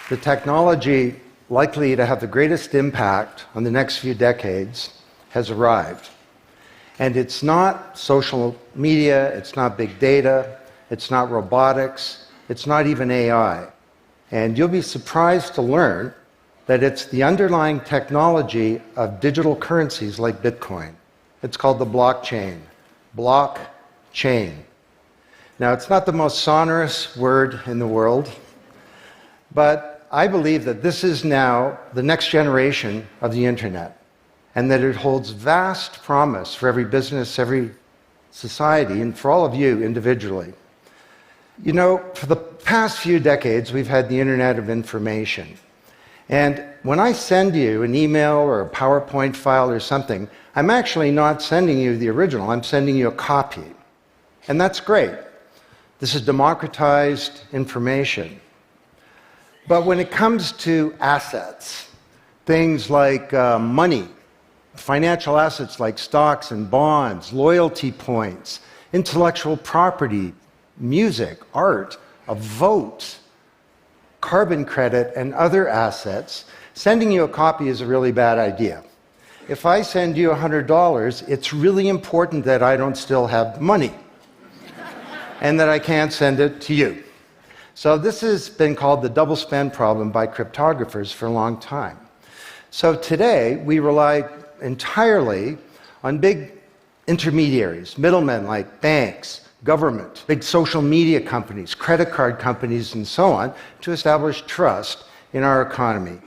The technology likely to have the greatest impact on the next few decades has arrived. And it's not social media, it's not big data, it's not robotics, it's not even AI. And you'll be surprised to learn that it's the underlying technology of digital currencies like Bitcoin. It's called the blockchain. Blockchain. Now, it's not the most sonorous word in the world, but I believe that this is now the next generation of the internet, and that it holds vast promise for every business, every society, and for all of you individually. You know, for the past few decades, we've had the Internet of Information. And when I send you an email or a PowerPoint file or something, I'm actually not sending you the original, I'm sending you a copy. And that's great. This is democratized information. But when it comes to assets, things like money, financial assets like stocks and bonds, loyalty points, intellectual property, music, art, a vote, carbon credit, and other assets, sending you a copy is a really bad idea. If I send you $100, it's really important that I don't still have money and that I can't send it to you. So this has been called the double spend problem by cryptographers for a long time. So today, we rely entirely on big intermediaries, middlemen like banks, government, big social media companies, credit card companies, and so on, to establish trust in our economy.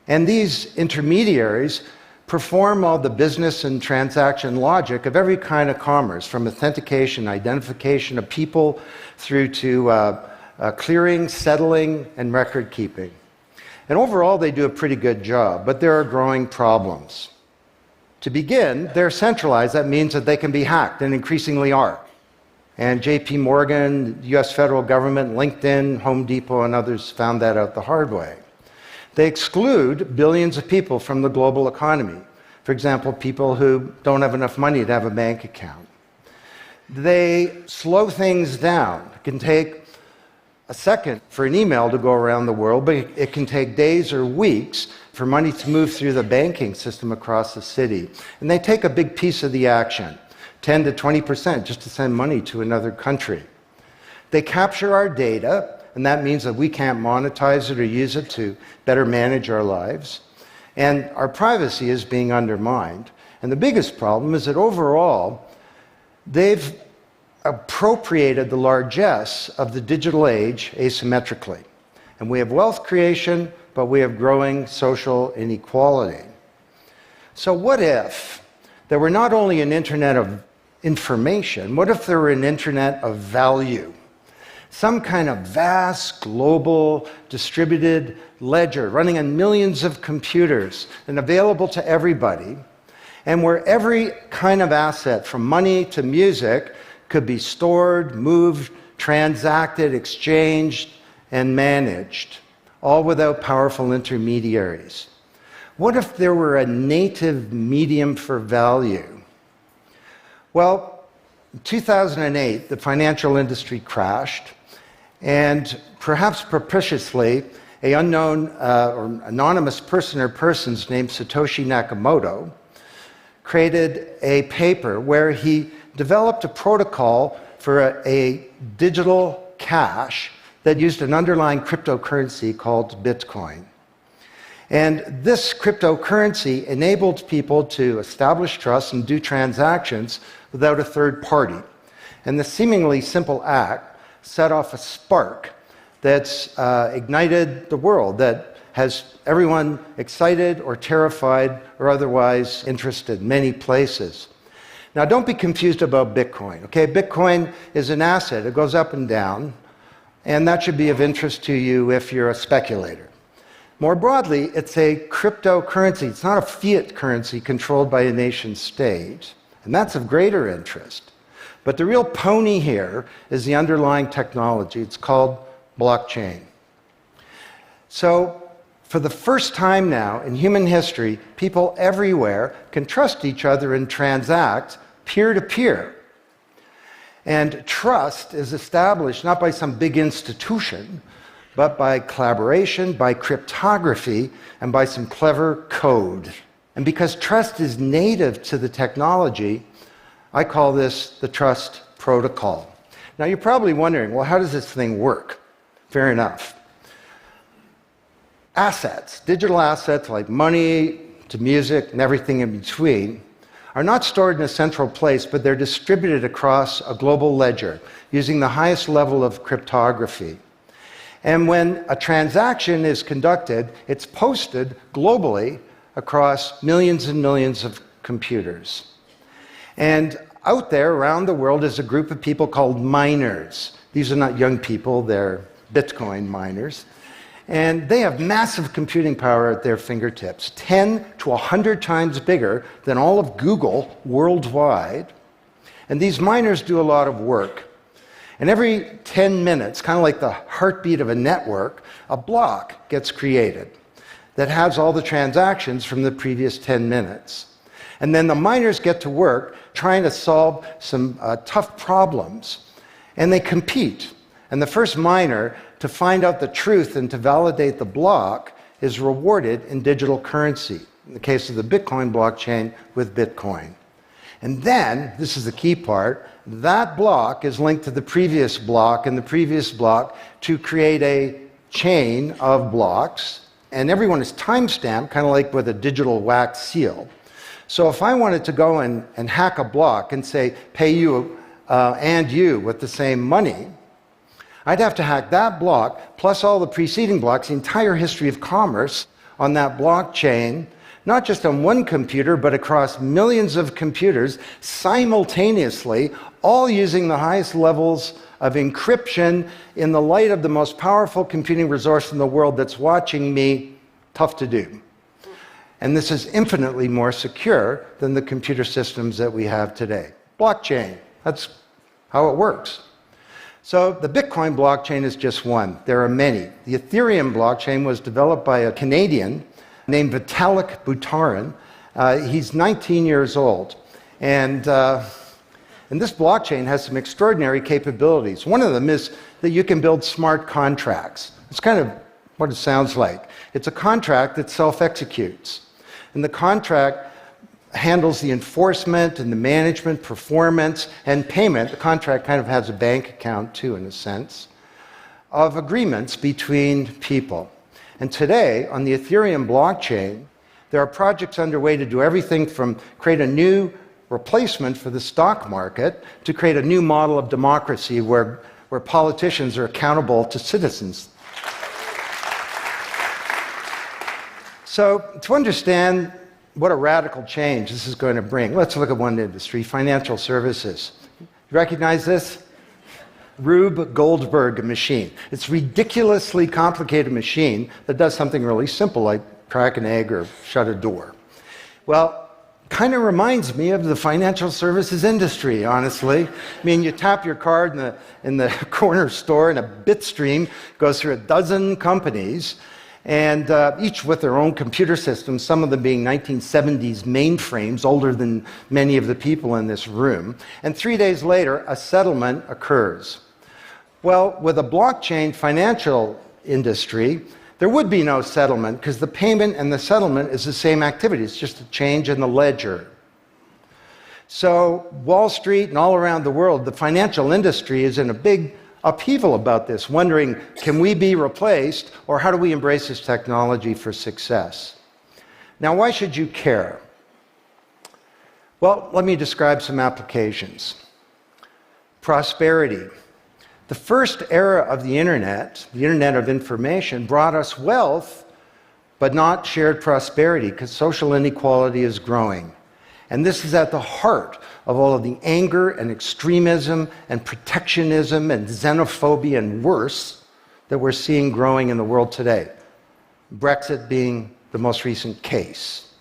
And these intermediaries perform all the business and transaction logic of every kind of commerce, from authentication, identification of people, through to clearing, settling, and record keeping. And overall, they do a pretty good job, but there are growing problems. To begin, they're centralized. That means that they can be hacked, and increasingly are. And JP Morgan, the US federal government, LinkedIn, Home Depot, and others found that out the hard way. They exclude billions of people from the global economy. For example, people who don't have enough money to have a bank account. They slow things down. It can take a second for an email to go around the world, but it can take days or weeks for money to move through the banking system across the city. And they take a big piece of the action, 10 to 20%, just to send money to another country. They capture our data, and that means that we can't monetize it or use it to better manage our lives. And our privacy is being undermined. And the biggest problem is that overall, they've appropriated the largesse of the digital age asymmetrically. And we have wealth creation, but we have growing social inequality. So what if there were not only an internet of information, what if there were an internet of value? Some kind of vast, global, distributed ledger running on millions of computers and available to everybody, and where every kind of asset, from money to music, could be stored, moved, transacted, exchanged, and managed, all without powerful intermediaries. What if there were a native medium for value? Well, in 2008, the financial industry crashed, and perhaps propitiously, an unknown or anonymous person or persons named Satoshi Nakamoto created a paper where he developed a protocol for a digital cash that used an underlying cryptocurrency called Bitcoin. And this cryptocurrency enabled people to establish trust and do transactions without a third party. And the seemingly simple act set off a spark that's ignited the world, that has everyone excited or terrified or otherwise interested in many places. Now, don't be confused about Bitcoin, okay? Bitcoin is an asset. It goes up and down, and that should be of interest to you if you're a speculator. More broadly, it's a cryptocurrency. It's not a fiat currency controlled by a nation state, and that's of greater interest. But the real pony here is the underlying technology. It's called blockchain. So, for the first time now in human history, people everywhere can trust each other and transact peer-to-peer. And trust is established not by some big institution, but by collaboration, by cryptography, and by some clever code. And because trust is native to the technology, I call this the trust protocol. Now you're probably wondering, well, how does this thing work? Fair enough. Assets, digital assets like money to music and everything in between, are not stored in a central place, but they're distributed across a global ledger using the highest level of cryptography. And when a transaction is conducted, it's posted globally across millions and millions of computers. And out there around the world is a group of people called miners. These are not young people, they're Bitcoin miners. And they have massive computing power at their fingertips, 10 to 100 times bigger than all of Google worldwide. And these miners do a lot of work. And every 10 minutes, kind of like the heartbeat of a network, a block gets created that has all the transactions from the previous 10 minutes. And then the miners get to work trying to solve some tough problems. And they compete. And the first miner to find out the truth and to validate the block is rewarded in digital currency, in the case of the Bitcoin blockchain with Bitcoin. And then, this is the key part, that block is linked to the previous block and the previous block to create a chain of blocks. And everyone is timestamped, kind of like with a digital wax seal. So if I wanted to go and hack a block and say, pay you and you with the same money, I'd have to hack that block, plus all the preceding blocks, the entire history of commerce on that blockchain, not just on one computer, but across millions of computers simultaneously, all using the highest levels of encryption in the light of the most powerful computing resource in the world that's watching me. Tough to do. And this is infinitely more secure than the computer systems that we have today. Blockchain, that's how it works. So the Bitcoin blockchain is just one. There are many. The Ethereum blockchain was developed by a Canadian named Vitalik Buterin. He's 19 years old. And this blockchain has some extraordinary capabilities. One of them is that you can build smart contracts. It's kind of what it sounds like. It's a contract that self-executes. And the contract handles the enforcement and the management, performance, and payment. The contract kind of has a bank account too, in a sense, of agreements between people. And today, on the Ethereum blockchain, there are projects underway to do everything from create a new replacement for the stock market to create a new model of democracy where politicians are accountable to citizens. So to understand what a radical change this is going to bring, let's look at one industry, financial services. You recognize this? Rube Goldberg machine. It's a ridiculously complicated machine that does something really simple like crack an egg or shut a door. Well, kind of reminds me of the financial services industry, honestly. I mean, you tap your card in the corner store and a bit stream goes through a dozen companies, and each with their own computer systems, some of them being 1970s mainframes, older than many of the people in this room. And 3 days later, a settlement occurs. Well, with a blockchain financial industry, there would be no settlement because the payment and the settlement is the same activity. It's just a change in the ledger. So Wall Street and all around the world, the financial industry is in a big upheaval about this, wondering, can we be replaced, or how do we embrace this technology for success? Now, why should you care? Well, let me describe some applications. Prosperity. The first era of the Internet of information, brought us wealth, but not shared prosperity, because social inequality is growing. And this is at the heart of all of the anger and extremism and protectionism and xenophobia and worse that we're seeing growing in the world today. Brexit being the most recent case.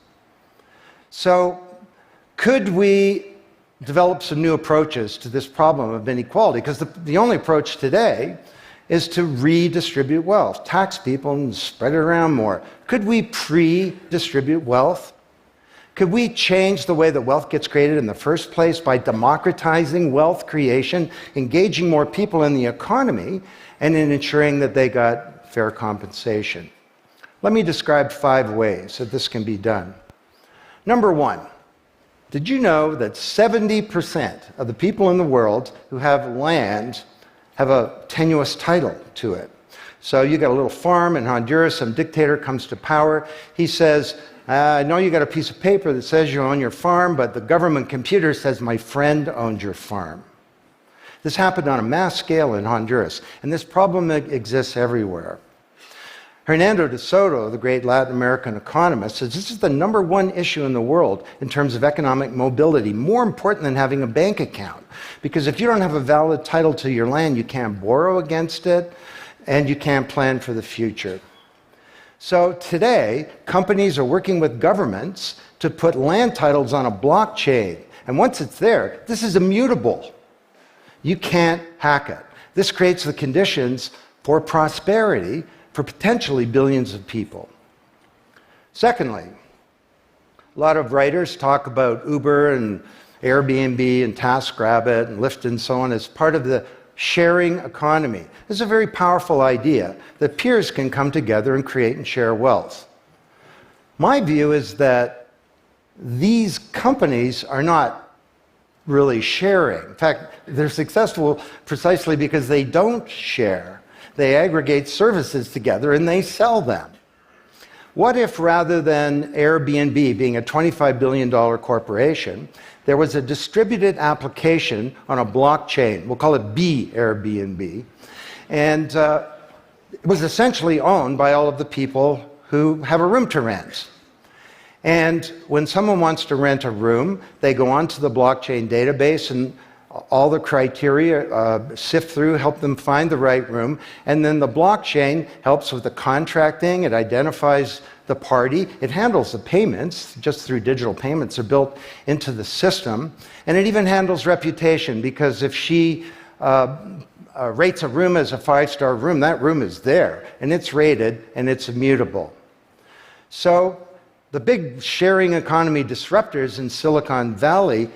So, could we develop some new approaches to this problem of inequality? Because the only approach today is to redistribute wealth, tax people and spread it around more. Could we pre-distribute wealth? Could we change the way that wealth gets created in the first place by democratizing wealth creation, engaging more people in the economy, and in ensuring that they got fair compensation. Let me describe 5 ways that this can be done. Number 1, did you know that 70% of the people in the world who have land have a tenuous title to it? So you got a little farm in Honduras, some dictator comes to power. He says, I know you got a piece of paper that says you own your farm, but the government computer says my friend owns your farm. This happened on a mass scale in Honduras, and this problem exists everywhere. Hernando de Soto, the great Latin American economist, says this is the number 1 issue in the world in terms of economic mobility, more important than having a bank account. Because if you don't have a valid title to your land, you can't borrow against it, and you can't plan for the future. So today, companies are working with governments to put land titles on a blockchain. And once it's there, this is immutable. You can't hack it. This creates the conditions for prosperity for potentially billions of people. Secondly, a lot of writers talk about Uber and Airbnb and TaskRabbit and Lyft and so on as part of the sharing economy. This is a very powerful idea that peers can come together and create and share wealth. My view is that these companies are not really sharing. In fact, they're successful precisely because they don't share. They aggregate services together and they sell them. What if rather than Airbnb being a $25 billion corporation, there was a distributed application on a blockchain, we'll call it B-Airbnb, and it was essentially owned by all of the people who have a room to rent. And when someone wants to rent a room, they go onto the blockchain database and all the criteria sift through, help them find the right room, and then the blockchain helps with the contracting, it identifies the party, it handles the payments, just through digital payments are built into the system, and it even handles reputation, because if she rates a room as a 5-star room, that room is there, and it's rated, and it's immutable. So the big sharing economy disruptors in Silicon Valley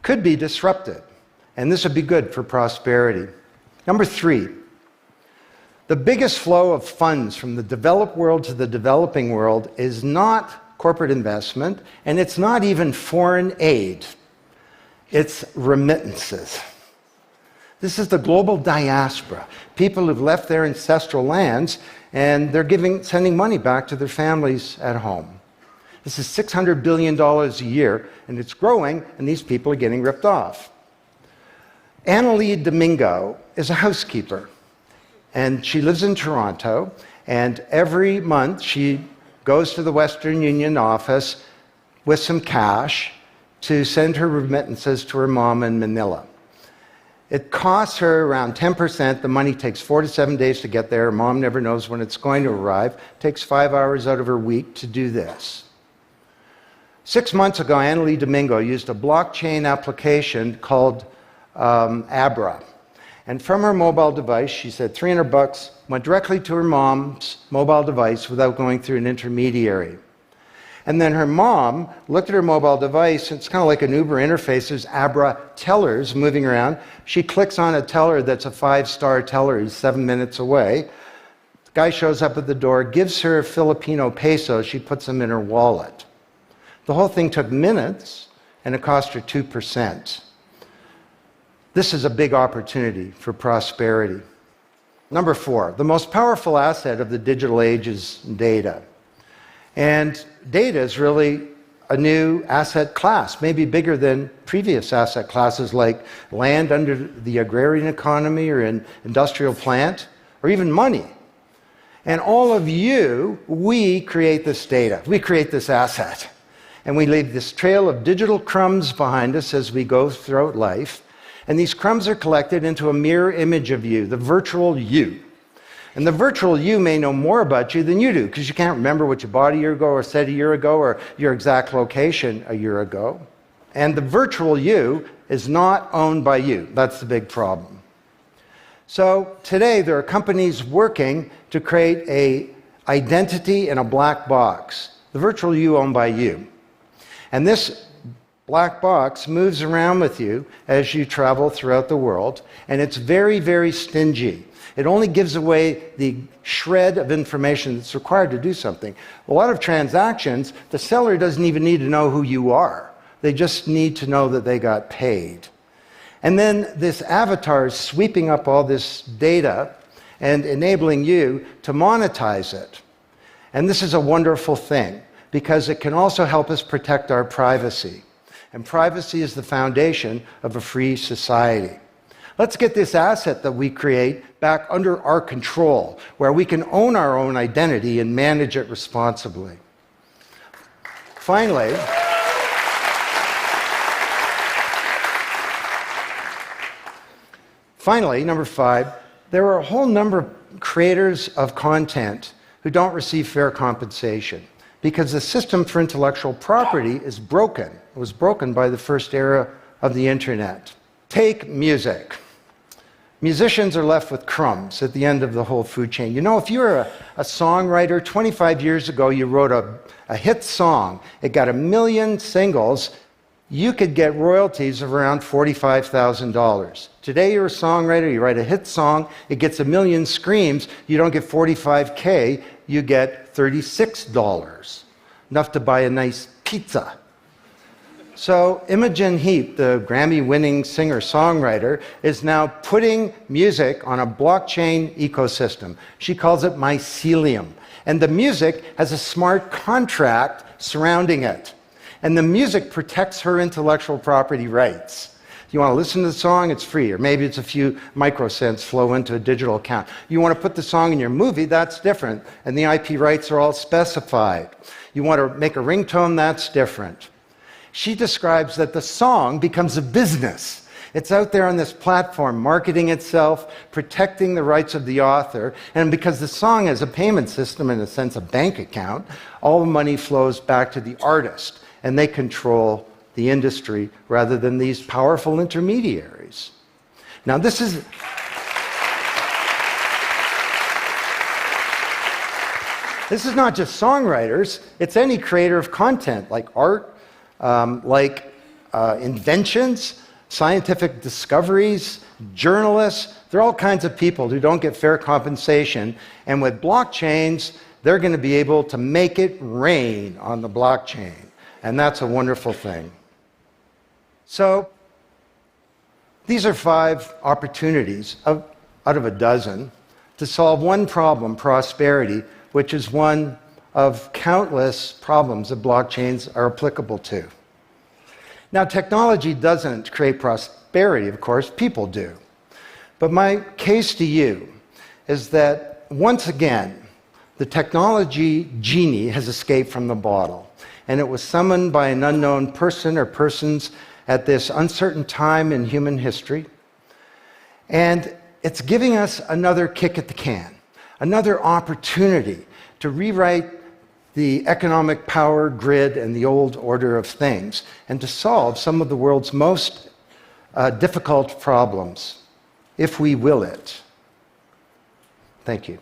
could be disrupted, and this would be good for prosperity. Number 3, the biggest flow of funds from the developed world to the developing world is not corporate investment, and it's not even foreign aid. It's remittances. This is the global diaspora, people who've left their ancestral lands, and they're sending money back to their families at home. This is $600 billion a year, and it's growing, and these people are getting ripped off. Annalie Domingo is a housekeeper, and she lives in Toronto, and every month she goes to the Western Union office with some cash to send her remittances to her mom in Manila. It costs her around 10%. The money takes 4 to 7 days to get there. Her mom never knows when it's going to arrive. It takes 5 hours out of her week to do this. 6 months ago, Annalie Domingo used a blockchain application called Abra. And from her mobile device, she said $300 went directly to her mom's mobile device without going through an intermediary. And then her mom looked at her mobile device, and it's kind of like an Uber interface. There's Abra tellers moving around. She clicks on a teller that's a 5-star teller. He's 7 minutes away. The guy shows up at the door, gives her Filipino pesos. She puts them in her wallet. The whole thing took minutes, and it cost her 2%. This is a big opportunity for prosperity. Number 4, the most powerful asset of the digital age is data. And data is really a new asset class, maybe bigger than previous asset classes like land under the agrarian economy or an industrial plant, or even money. And all of you, we create this data. We create this asset. And we leave this trail of digital crumbs behind us as we go throughout life. And these crumbs are collected into a mirror image of you, the virtual you. And the virtual you may know more about you than you do, because you can't remember what you bought a year ago or said a year ago or your exact location a year ago. And the virtual you is not owned by you. That's the big problem. So today there are companies working to create an identity in a black box. The virtual you owned by you. And this black box moves around with you as you travel throughout the world, and it's very, very stingy. It only gives away the shred of information that's required to do something. A lot of transactions, the seller doesn't even need to know who you are. They just need to know that they got paid. And then this avatar is sweeping up all this data and enabling you to monetize it. And this is a wonderful thing, because it can also help us protect our privacy. And privacy is the foundation of a free society. Let's get this asset that we create back under our control, where we can own our own identity and manage it responsibly. Finally, number 5, there are a whole number of creators of content who don't receive fair compensation because the system for intellectual property is broken. It was broken by the first era of the internet. Take music. Musicians are left with crumbs at the end of the whole food chain. You know, if you're a songwriter, 25 years ago you wrote a hit song, it got 1 million singles, you could get royalties of around $45,000. Today you're a songwriter, you write a hit song, it gets 1 million streams, you don't get $45K, you get $36. Enough to buy a nice pizza. So Imogen Heap, the Grammy-winning singer-songwriter, is now putting music on a blockchain ecosystem. She calls it mycelium. And the music has a smart contract surrounding it. And the music protects her intellectual property rights. You want to listen to the song, it's free, or maybe it's a few microcents flow into a digital account. You want to put the song in your movie, that's different, and the IP rights are all specified. You want to make a ringtone, that's different. She describes that the song becomes a business. It's out there on this platform, marketing itself, protecting the rights of the author, and because the song has a payment system, in a sense a bank account, all the money flows back to the artist, and they control the industry rather than these powerful intermediaries. Now this is not just songwriters, it's any creator of content, like art, inventions, scientific discoveries, journalists. There are all kinds of people who don't get fair compensation, and with blockchains, they're going to be able to make it rain on the blockchain, and that's a wonderful thing. So these are 5 opportunities out of a dozen to solve one problem, prosperity, which is one of countless problems that blockchains are applicable to. Now, technology doesn't create prosperity, of course, people do. But my case to you is that, once again, the technology genie has escaped from the bottle, and it was summoned by an unknown person or persons at this uncertain time in human history, and it's giving us another kick at the can, another opportunity to rewrite the economic power grid and the old order of things, and to solve some of the world's most difficult problems, if we will it. Thank you.